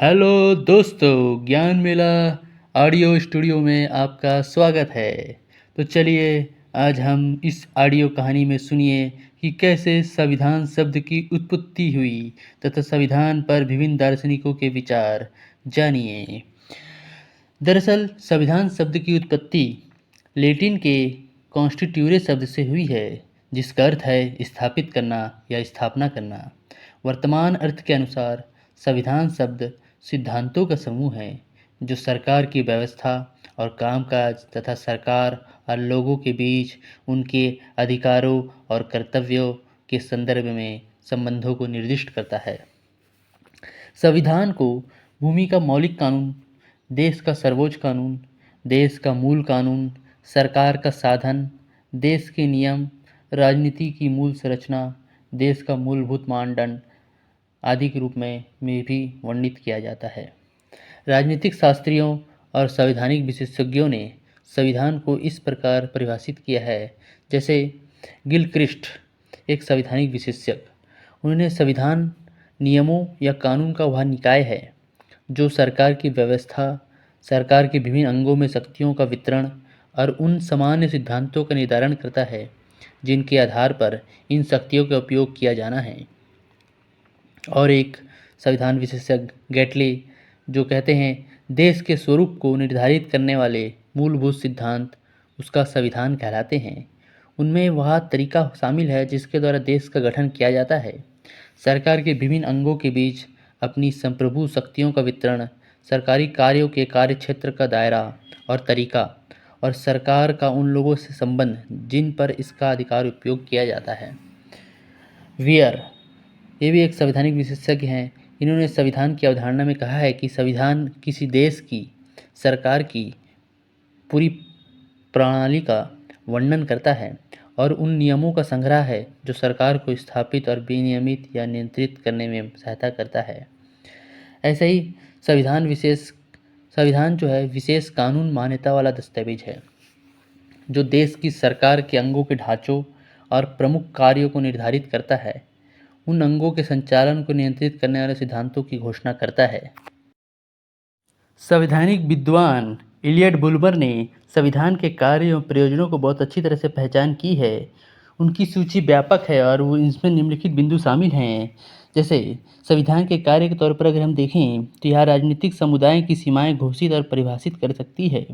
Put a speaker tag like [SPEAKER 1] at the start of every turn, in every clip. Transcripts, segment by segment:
[SPEAKER 1] Hello दोस्तों, ज्ञान मेला audio studio में आपका स्वागत है। तो चलिए आज हम इस ऑडियो कहानी में सुनिए कि कैसे संविधान शब्द की उत्पत्ति हुई तथा संविधान पर विभिन्न दार्शनिकों के विचार जानिए। दरअसल संविधान शब्द की उत्पत्ति लैटिन के कॉन्स्टिट्यूरे शब्द से हुई है, जिसका अर्थ है स्थापित करना या स्थापना करना। वर्तमान अर्थ के अनुसार संविधान शब्द सिद्धांतों का समूह है जो सरकार की व्यवस्था और कामकाज तथा सरकार और लोगों के बीच उनके अधिकारों और कर्तव्यों के संदर्भ में संबंधों को निर्दिष्ट करता है। संविधान को भूमि का मौलिक कानून, देश का सर्वोच्च कानून, देश का मूल कानून, सरकार का साधन, देश के नियम, राजनीति की मूल संरचना, देश का मूलभूत मानदंड आदि के रूप में भी वर्णित किया जाता है। राजनीतिक शास्त्रियों और संवैधानिक विशेषज्ञों ने संविधान को इस प्रकार परिभाषित किया है, जैसे गिलक्रिस्ट, एक संवैधानिक विशेषज्ञ, उन्होंने संविधान नियमों या कानून का वह निकाय है जो सरकार की व्यवस्था, सरकार के विभिन्न अंगों में शक्तियों का वितरण और उन सामान्य सिद्धांतों का निर्धारण करता है जिनके आधार पर इन शक्तियों का उपयोग किया जाना है। और एक संविधान विशेषज्ञ गैटले जो कहते हैं देश के स्वरूप को निर्धारित करने वाले मूलभूत सिद्धांत उसका संविधान कहलाते हैं। उनमें वह तरीका शामिल है जिसके द्वारा देश का गठन किया जाता है, सरकार के विभिन्न अंगों के बीच अपनी संप्रभु शक्तियों का वितरण, सरकारी कार्यों के कार्यक्षेत्र का दायरा और तरीका, और सरकार का उन लोगों से संबंध जिन पर इसका अधिकार उपयोग किया जाता है। वियर, ये भी एक संवैधानिक विशेषज्ञ हैं। इन्होंने संविधान की अवधारणा में कहा है कि संविधान किसी देश की सरकार की पूरी प्रणाली का वर्णन करता है और उन नियमों का संग्रह है जो सरकार को स्थापित और विनियमित या नियंत्रित करने में सहायता करता है। ऐसे ही संविधान जो है विशेष कानून मान्यता वाला दस्तावेज है जो देश की सरकार के अंगों के ढांचों और प्रमुख कार्यों को निर्धारित करता है, उन अंगों के संचालन को नियंत्रित करने वाले सिद्धांतों की घोषणा करता है। संवैधानिक विद्वान इलियट बुल्मर ने संविधान के कार्य एवं प्रयोजनों को बहुत अच्छी तरह से पहचान की है। उनकी सूची व्यापक है और वो इसमें निम्नलिखित बिंदु शामिल हैं। जैसे संविधान के कार्य के तौर पर अगर हम देखें तो यह राजनीतिक समुदाय की सीमाएं घोषित और परिभाषित कर सकती है।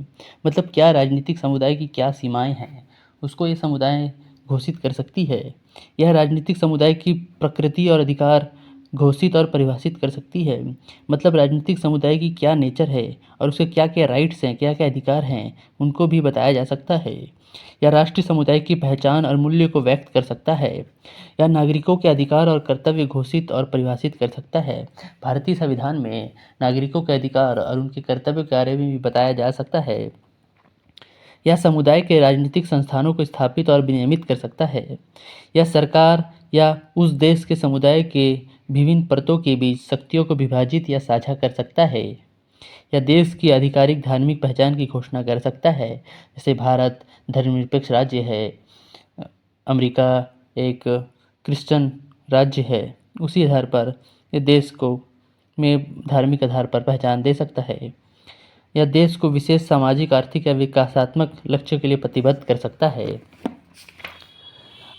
[SPEAKER 1] मतलब क्या राजनीतिक समुदाय की क्या सीमाएं हैं उसको ये समुदाय घोषित कर सकती है। यह राजनीतिक समुदाय की प्रकृति और अधिकार घोषित और परिभाषित कर सकती है। मतलब राजनीतिक समुदाय की क्या नेचर है और उसके क्या क्या राइट्स हैं, क्या क्या अधिकार हैं, उनको भी बताया जा सकता है। या राष्ट्रीय समुदाय की पहचान और मूल्य को व्यक्त कर सकता है। या नागरिकों के अधिकार और कर्तव्य घोषित और परिभाषित कर सकता है। भारतीय संविधान में नागरिकों के अधिकार और उनके कर्तव्य के बारे में भी बताया जा सकता है। यह समुदाय के राजनीतिक संस्थानों को स्थापित और विनियमित कर सकता है। यह सरकार या उस देश के समुदाय के विभिन्न परतों के बीच शक्तियों को विभाजित या साझा कर सकता है। या देश की आधिकारिक धार्मिक पहचान की घोषणा कर सकता है। जैसे भारत धर्मनिरपेक्ष राज्य है, अमेरिका एक क्रिश्चियन राज्य है, उसी आधार पर ये देश को में धार्मिक आधार पर पहचान दे सकता है। यह देश को विशेष सामाजिक, आर्थिक या विकासात्मक लक्ष्य के लिए प्रतिबद्ध कर सकता है।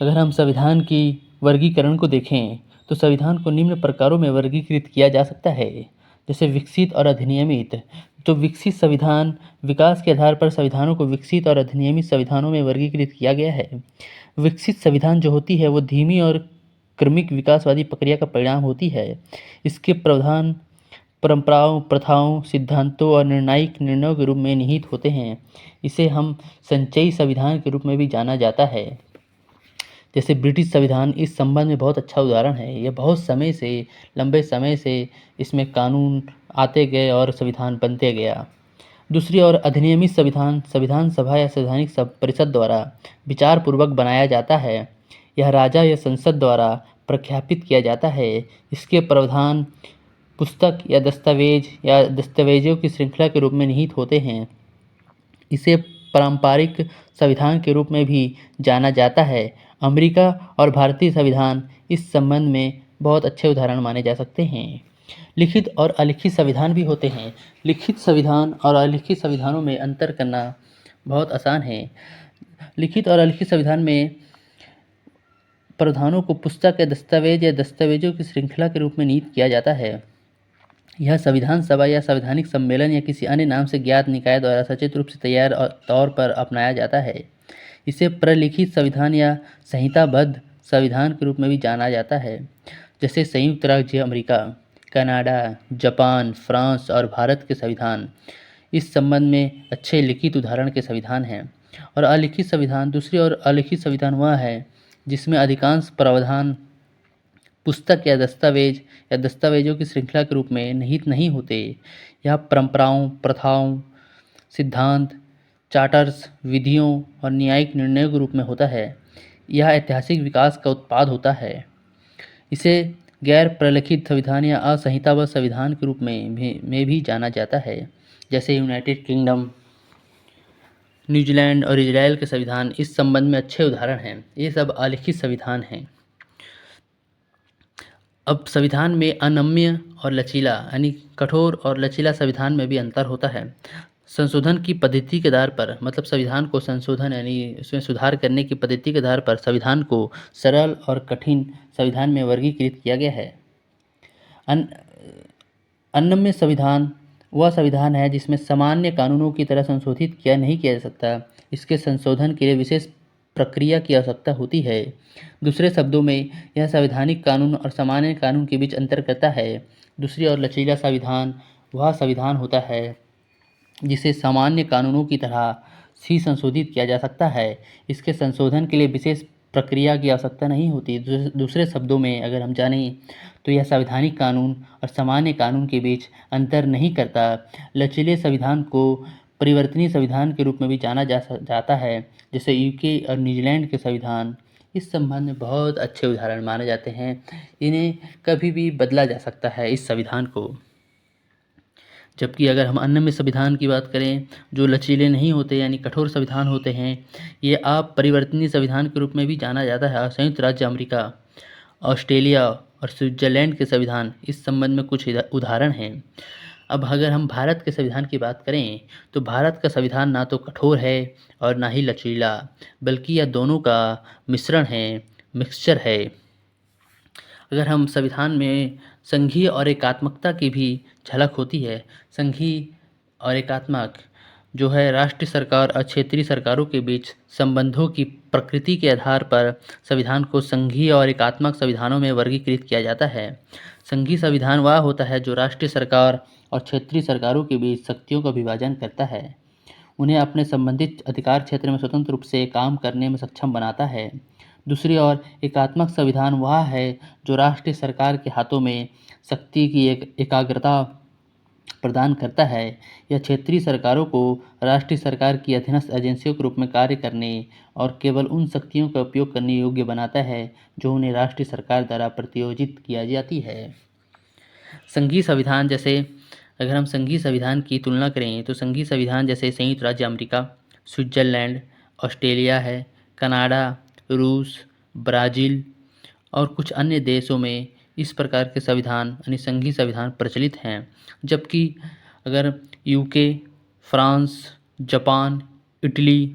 [SPEAKER 1] अगर हम संविधान की वर्गीकरण को देखें तो संविधान को निम्न प्रकारों में वर्गीकृत किया जा सकता है, जैसे विकसित और अधिनियमित। तो विकसित संविधान, विकास के आधार पर संविधानों को विकसित और अधिनियमित संविधानों में वर्गीकृत किया गया है। विकसित संविधान जो होती है वो धीमी और क्रमिक विकासवादी प्रक्रिया का परिणाम होती है। इसके प्रावधान परंपराओं, प्रथाओं, सिद्धांतों और निर्णायक निर्णयों के रूप में निहित होते हैं। इसे हम संचयी संविधान के रूप में भी जाना जाता है। जैसे ब्रिटिश संविधान इस संबंध में बहुत अच्छा उदाहरण है। यह बहुत समय से, लंबे समय से इसमें कानून आते गए और संविधान बनते गया। दूसरी ओर अधिनियमित संविधान संविधान सभा या संवैधानिक परिषद द्वारा विचार पूर्वक बनाया जाता है। यह राजा या संसद द्वारा प्रख्यापित किया जाता है। इसके प्रावधान पुस्तक या दस्तावेजों की श्रृंखला के रूप में निहित होते हैं। इसे पारंपरिक संविधान के रूप में भी जाना जाता है। अमेरिका और भारतीय संविधान इस संबंध में बहुत अच्छे उदाहरण माने जा सकते हैं। लिखित और अलिखित संविधान भी होते हैं। लिखित संविधान और अलिखित संविधानों में अंतर करना बहुत आसान है। लिखित और अलिखित संविधान में प्रावधानों को पुस्तक या दस्तावेज या दस्तावेजों की श्रृंखला के रूप में निहित किया जाता है। यह संविधान सभा या संवैधानिक सम्मेलन या किसी अन्य नाम से ज्ञात निकाय द्वारा सचेत रूप से तैयार तौर पर अपनाया जाता है। इसे प्रलिखित संविधान या संहिताबद्ध संविधान के रूप में भी जाना जाता है, जैसे संयुक्त राज्य अमेरिका, कनाडा, जापान, फ्रांस और भारत के संविधान इस संबंध में अच्छे लिखित उदाहरण के संविधान हैं। और अलिखित संविधान दूसरी ओर अलिखित संविधान वह है जिसमें अधिकांश प्रावधान पुस्तक या दस्तावेजों की श्रृंखला के रूप में निहित नहीं होते। यह परंपराओं, प्रथाओं, सिद्धांत, चार्टर्स, विधियों और न्यायिक निर्णयों के रूप में होता है। यह ऐतिहासिक विकास का उत्पाद होता है। इसे गैर प्रलिखित संविधान या असंहिताबद्ध संविधान के रूप में भी जाना जाता है, जैसे यूनाइटेड किंगडम, न्यूजीलैंड और इजराइल के संविधान इस संबंध में अच्छे उदाहरण हैं। ये सब अलिखित संविधान हैं। अब संविधान में अनम्य और लचीला यानी कठोर और लचीला संविधान में भी अंतर होता है। संशोधन की पद्धति के आधार पर, मतलब संविधान को संशोधन यानी उसमें सुधार करने की पद्धति के आधार पर संविधान को सरल और कठिन संविधान में वर्गीकृत किया गया है। अनम्य संविधान वह संविधान है जिसमें सामान्य कानूनों की तरह संशोधित नहीं किया जा सकता। इसके संशोधन के लिए विशेष प्रक्रिया की आवश्यकता होती है। दूसरे शब्दों में यह संवैधानिक कानून और सामान्य कानून के बीच अंतर करता है। दूसरी ओर लचीला संविधान वह संविधान होता है जिसे सामान्य कानूनों की तरह ही संशोधित किया जा सकता है। इसके संशोधन के लिए विशेष प्रक्रिया की आवश्यकता नहीं होती। दूसरे शब्दों में अगर हम जानें तो यह संवैधानिक कानून और सामान्य कानून के बीच अंतर नहीं करता। लचीले संविधान को परिवर्तनीय संविधान के रूप में भी जाना जाता है, जैसे यूके और न्यूजीलैंड के संविधान इस संबंध में बहुत अच्छे उदाहरण माने जाते हैं। इन्हें कभी भी बदला जा सकता है इस संविधान को। जबकि अगर हम अनम्य संविधान की बात करें जो लचीले नहीं होते यानी कठोर संविधान होते हैं, ये अपरिवर्तनीय संविधान के रूप में भी जाना जाता है। और संयुक्त राज्य अमेरिका, ऑस्ट्रेलिया और स्विट्जरलैंड के संविधान इस संबंध में कुछ उदाहरण हैं। अब अगर हम भारत के संविधान की बात करें तो भारत का संविधान ना तो कठोर है और ना ही लचीला, बल्कि यह दोनों का मिश्रण है, मिक्सचर है। अगर हम संविधान में संघीय और एकात्मकता की भी झलक होती है। संघीय और एकात्मक जो है राष्ट्रीय सरकार और क्षेत्रीय सरकारों के बीच संबंधों की प्रकृति के आधार पर संविधान को संघीय और एकात्मक संविधानों में वर्गीकृत किया जाता है। संघीय संविधान वह होता है जो राष्ट्रीय सरकार और क्षेत्रीय सरकारों के बीच शक्तियों का विभाजन करता है, उन्हें अपने संबंधित अधिकार क्षेत्र में स्वतंत्र रूप से काम करने में सक्षम बनाता है। दूसरी ओर एकात्मक संविधान वह है जो राष्ट्रीय सरकार के हाथों में शक्ति की एकाग्रता प्रदान करता है। यह क्षेत्रीय सरकारों को राष्ट्रीय सरकार की अधीनस्थ एजेंसियों के रूप में कार्य करने और केवल उन शक्तियों का उपयोग करने योग्य बनाता है जो उन्हें राष्ट्रीय सरकार द्वारा प्रतियोजित किया जाती है। संघीय संविधान जैसे अगर हम संघीय संविधान की तुलना करें तो संघीय संविधान जैसे संयुक्त राज्य अमेरिका, स्विट्जरलैंड, ऑस्ट्रेलिया है, कनाडा, रूस, ब्राज़ील और कुछ अन्य देशों में इस प्रकार के संविधान यानी संघीय संविधान प्रचलित हैं। जबकि अगर UK, France, Japan, Italy,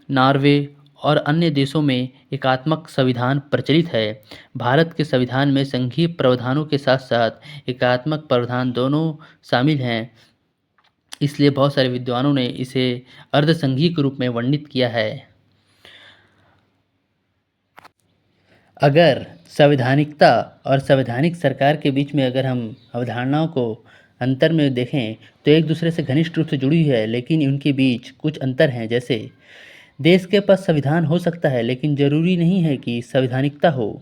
[SPEAKER 1] Norway और अन्य देशों में एकात्मक संविधान प्रचलित है। भारत के संविधान में संघीय प्रावधानों के साथ साथ एकात्मक प्रावधान दोनों शामिल हैं, इसलिए बहुत सारे विद्वानों ने इसे अर्धसंघीय के रूप में वर्णित किया है। अगर संवैधानिकता और संवैधानिक सरकार के बीच में अगर हम अवधारणाओं को अंतर में देखें तो एक दूसरे से घनिष्ठ रूप से जुड़ी हुई है, लेकिन उनके बीच कुछ अंतर हैं। जैसे देश के पास संविधान हो सकता है लेकिन जरूरी नहीं है कि संवैधानिकता हो।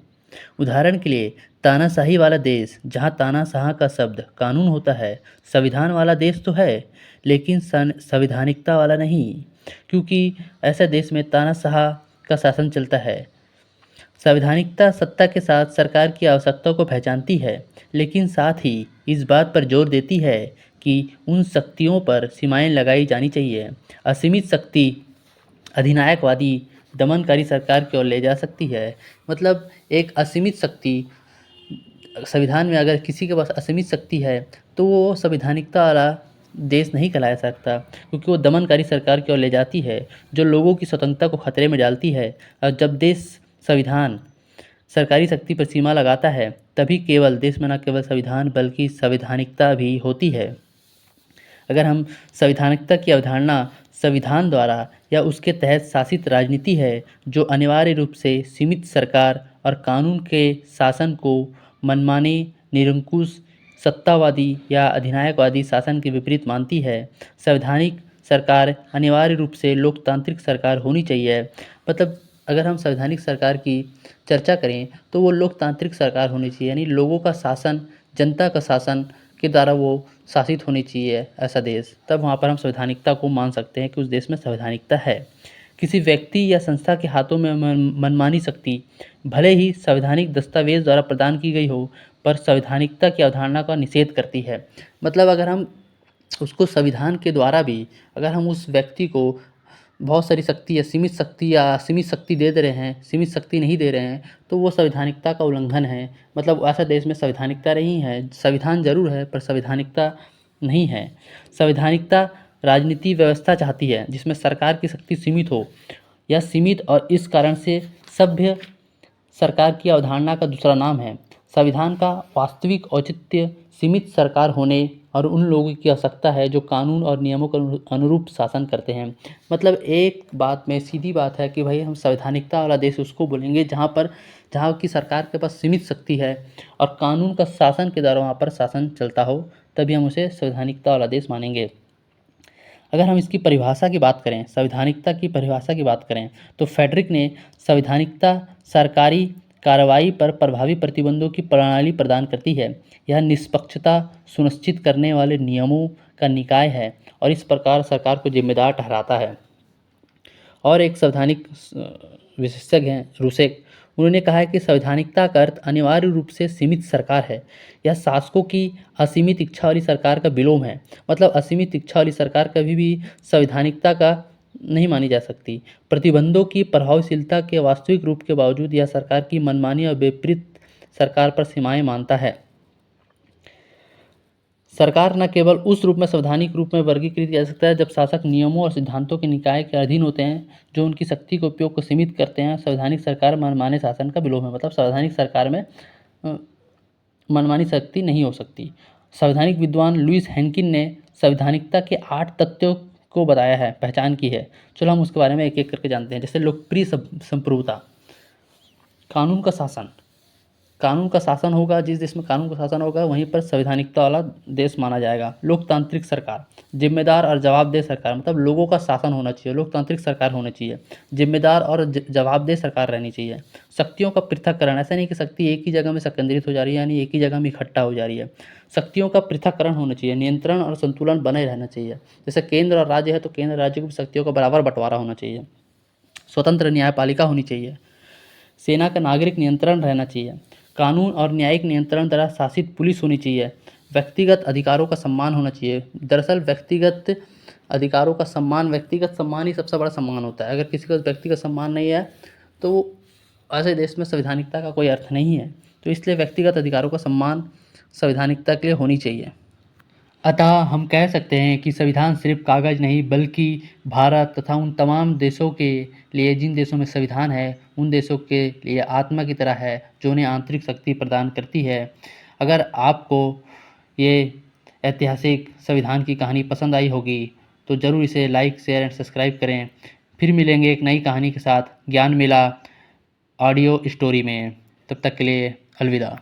[SPEAKER 1] उदाहरण के लिए तानाशाही वाला देश जहां तानाशाह का शब्द कानून होता है, संविधान वाला देश तो है लेकिन संवैधानिकता वाला नहीं, क्योंकि ऐसे देश में तानाशाह का शासन चलता है। संवैधानिकता सत्ता के साथ सरकार की आवश्यकताओं को पहचानती है, लेकिन साथ ही इस बात पर जोर देती है कि उन शक्तियों पर सीमाएं लगाई जानी चाहिए। असीमित शक्ति अधिनायकवादी दमनकारी सरकार की ओर ले जा सकती है। मतलब एक असीमित शक्ति संविधान में अगर किसी के पास असीमित शक्ति है तो वो संवैधानिकता वाला देश नहीं कहलाया सकता, क्योंकि वो दमनकारी सरकार की ओर ले जाती है जो लोगों की स्वतंत्रता को खतरे में डालती है। और जब देश संविधान सरकारी शक्ति पर सीमा लगाता है तभी केवल देश में न केवल संविधान बल्कि संवैधानिकता भी होती है। अगर हम संवैधानिकता की अवधारणा संविधान द्वारा या उसके तहत शासित राजनीति है जो अनिवार्य रूप से सीमित सरकार और कानून के शासन को मनमानी, निरंकुश, सत्तावादी या अधिनायकवादी शासन के विपरीत मानती है। संवैधानिक सरकार अनिवार्य रूप से लोकतांत्रिक सरकार होनी चाहिए। मतलब अगर हम संवैधानिक सरकार की चर्चा करें तो वो लोकतांत्रिक सरकार होनी चाहिए, यानी लोगों का शासन, जनता का शासन के द्वारा वो शासित होनी चाहिए ऐसा देश। तब वहाँ पर हम संवैधानिकता को मान सकते हैं कि उस देश में संवैधानिकता है। किसी व्यक्ति या संस्था के हाथों में मनमानी शक्ति भले ही संवैधानिक दस्तावेज द्वारा प्रदान की गई हो पर संवैधानिकता की अवधारणा का निषेध करती है। मतलब अगर हम उसको संविधान के द्वारा भी अगर हम उस व्यक्ति को बहुत सारी शक्ति या सीमित शक्ति दे रहे हैं, सीमित शक्ति नहीं दे रहे हैं, तो वो संवैधानिकता का उल्लंघन है। मतलब ऐसा देश में संवैधानिकता नहीं है। संविधान ज़रूर है पर संवैधानिकता नहीं है। संवैधानिकता राजनीति व्यवस्था चाहती है जिसमें सरकार की शक्ति सीमित हो या सीमित, और इस कारण से सभ्य सरकार की अवधारणा का दूसरा नाम है। संविधान का वास्तविक औचित्य सीमित सरकार होने और उन लोगों की आवश्यकता है जो कानून और नियमों के अनुरूप शासन करते हैं। मतलब एक बात में सीधी बात है कि भाई हम संवैधानिकता वाला देश उसको बोलेंगे जहाँ की सरकार के पास सीमित शक्ति है और कानून का शासन के द्वारा वहाँ पर शासन चलता हो, तभी हम उसे संवैधानिकता वाला देश मानेंगे। अगर हम इसकी परिभाषा की बात करें, संवैधानिकता की परिभाषा की बात करें, तो फेडरिक ने संवैधानिकता सरकारी कार्रवाई पर प्रभावी प्रतिबंधों की प्रणाली प्रदान करती है। यह निष्पक्षता सुनिश्चित करने वाले नियमों का निकाय है और इस प्रकार सरकार को जिम्मेदार ठहराता है। और एक संवैधानिक विशेषज्ञ हैं रूसेक, उन्होंने कहा है कि संवैधानिकता का अर्थ अनिवार्य रूप से सीमित सरकार है। यह शासकों की असीमित इच्छा वाली सरकार का विलोम है। मतलब असीमित इच्छा वाली सरकार कभी भी संवैधानिकता का नहीं मानी जा सकती। प्रतिबंधों की प्रभावशीलता के वास्तविक रूप के बावजूद यह सरकार की मनमानी और विपरीत सरकार पर सीमाएं मानता है। सरकार न केवल उस रूप में संवैधानिक रूप में वर्गीकृत किया जा सकता है जब शासक नियमों और सिद्धांतों के निकाय के अधीन होते हैं जो उनकी शक्ति के उपयोग को सीमित करते हैं। संवैधानिक सरकार मनमाने शासन का विलोम है। मतलब संवैधानिक सरकार में मनमानी शक्ति नहीं हो सकती। संवैधानिक विद्वान लुईस हैनकिन ने संवैधानिकता के 8 तथ्यों को बताया है, पहचान की है। चलो हम उसके बारे में एक एक करके जानते हैं। जैसे लोकप्रिय संप्रभुता, कानून का शासन। कानून का शासन होगा, जिस देश में कानून का शासन होगा वहीं पर संवैधानिकता वाला देश माना जाएगा। लोकतांत्रिक सरकार, जिम्मेदार और जवाबदेह सरकार। मतलब लोगों का शासन होना चाहिए, लोकतांत्रिक सरकार होनी चाहिए, जिम्मेदार और जवाबदेह सरकार रहनी चाहिए। शक्तियों का पृथक्करण, ऐसा नहीं कि शक्ति एक ही जगह में संकेंद्रित हो जा रही है, यानी एक ही जगह में इकट्ठा हो जा रही है। शक्तियों का पृथक्करण होना चाहिए, नियंत्रण और संतुलन बने रहना चाहिए। जैसे केंद्र और राज्य है तो केंद्र राज्य को शक्तियों का बराबर बंटवारा होना चाहिए। स्वतंत्र न्यायपालिका होनी चाहिए। सेना का नागरिक नियंत्रण रहना चाहिए। कानून और न्यायिक नियंत्रण द्वारा शासित पुलिस होनी चाहिए। व्यक्तिगत अधिकारों का सम्मान होना चाहिए। दरअसल व्यक्तिगत अधिकारों का सम्मान, व्यक्तिगत सम्मान ही सबसे बड़ा सम्मान होता है। अगर किसी का व्यक्तिगत सम्मान नहीं है तो ऐसे देश में संवैधानिकता का कोई अर्थ नहीं है। तो इसलिए व्यक्तिगत अधिकारों का सम्मान संवैधानिकता के लिए होनी चाहिए। अतः हम कह सकते हैं कि संविधान सिर्फ कागज़ नहीं बल्कि भारत तथा उन तमाम देशों के लिए जिन देशों में संविधान है उन देशों के लिए आत्मा की तरह है जो उन्हें आंतरिक शक्ति प्रदान करती है। अगर आपको ये ऐतिहासिक संविधान की कहानी पसंद आई होगी तो ज़रूर इसे लाइक, शेयर एंड सब्सक्राइब करें। फिर मिलेंगे एक नई कहानी के साथ ज्ञान मेला ऑडियो स्टोरी में। तब तक के लिए अलविदा।